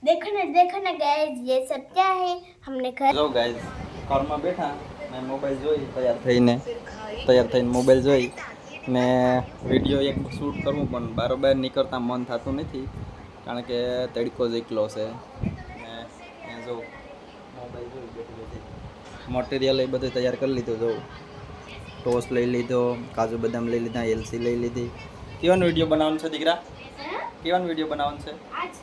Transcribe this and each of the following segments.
देखो ना गाइस, ये सब क्या है? हमने घर જો ગાઈઝ કારમાં બેઠા મેં મોબાઈલ જોઈ તૈયાર થઈને મોબાઈલ જોઈ ને વિડીયો એક શૂટ કરવું પણ બારોબાર નીકળતા મન થતું નથી કારણ કે તડકો જ એકલો છે ને અહીંયા જો મોબાઈલ જોઈ બેઠી બેઠી મટીરિયલ એ બધું તૈયાર કરી લીધું જો ટોસ્ટ લઈ લીધો, કાજુ બદામ લઈ લીધા, એલસી લઈ લીધી. કેવાનો વિડીયો બનાવવાનો છે દીકરા? કેવાનો વિડીયો બનાવવાનો છે? आज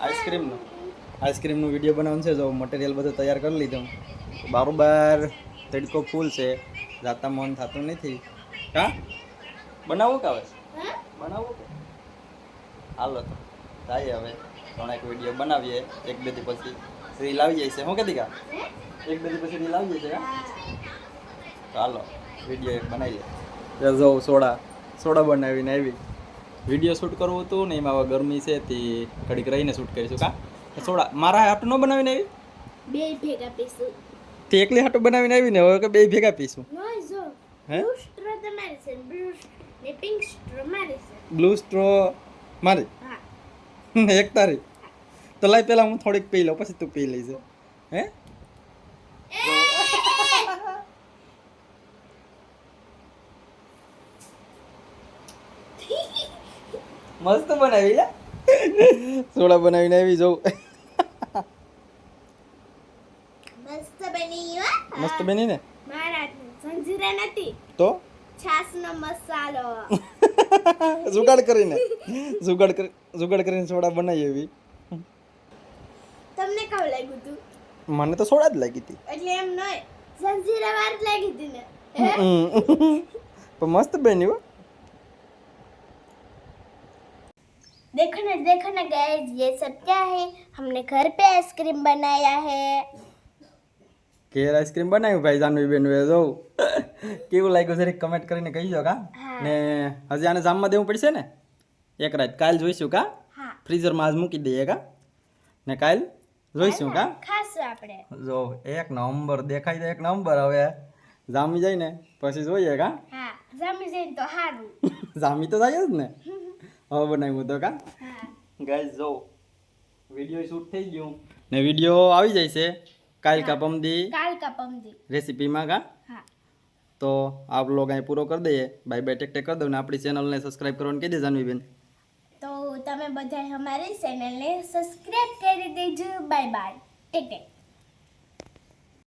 આઈસ્ક્રીમનો વિડીયો બનાવવાનો છે. જો મટીરિયલ બધું તૈયાર કરી લીધું. બારોબાર તડકો ફૂલ છે, જાતા મન થતું નથી. હા બનાવવું કે હવે બનાવવું કે હાલો તો જાય હવે એક વિડીયો બનાવીએ. એક બે દી પછી રીલ આવી જાય છે. શું કહેતી કા એક બે દી પછી રીલ આવી જાય છે? તો હાલો વિડીયો એક બનાવી લે. જો સોડા બનાવીને આવી. વિડીયો શૂટ કરવું હતું ને એમાં હવે ગરમી છે તે ઘડીક રહીને શૂટ કરીશું. કા સોડા મારા હાટું ન બનાવીને આવી? બે ભેગા પીશું. તે એકલી હાટું બનાવીને આવી ને હવે કે બે ભેગા પીશું? જો હે બ્લુ સ્ટ્રો તમારી છે, બ્લુ ને પિંક સ્ટ્રો મારી છે. બ્લુ સ્ટ્રો મારી હા એક તારી તો લાઈ પેલા હું થોડીક પી લઉં પછી તું પી લઈશ. હે મસ્ત બનાવી લે સોડા બનાવીને આવી જવું. મસ્ત બની હો. મસ્ત બની ને મારા સંજીરા નથી તો છાસનો મસાલો. જુગાડ કરીને સોડા બનાવી એવી. તમને કેવું લાગ્યું તું? મને તો સોડા જ લાગી હતી. એટલે એમ નય સંજીરા વાર લાગી હતી ને. પણ મસ્ત બની હો. देखो ना गाइस, ये सब क्या है? हमने घर पे आइसक्रीम बनाया है. કેર આઈસ્ક્રીમ બનાવ્યું ભાઈ જાનવી બેન જોઉં કેવું લાગ્યું જરીક કમેન્ટ કરીને કહીજો કા. ને હજી આને જામમાં દેવું પડશે ને એક રાત. કાલ જોઈશું કા હા ફ્રીઝરમાં આજ મૂકી દઈએ કા ને કાલ જોઈશું કા. ખાશું આપણે. જો એક નંબર દેખાય તો એક નંબર. હવે જામી જાય ને પછી જોઈએ કા. હા જમી જઈને તો સારું. જામી તો જાય જ ને. હવે બનાવ્યું તો કા. હા ગાઈસ જો વિડીયો શૂટ થઈ ગયું ને વિડીયો આવી જાય છે કાલ કા પમદી કાલ કા પમદી રેસીપીમાં કા. હા તો આ વ્લોગ અહીં પૂરો કરી દઈએ. બાય બાય ટેક કરી દઉં ને આપણી ચેનલને સબસ્ક્રાઈબ કરવાનું કહી દે જાનવીબેન. તો તમે બધા અમારી ચેનલને સબસ્ક્રાઇબ કરી દેજો. Bye bye take tech.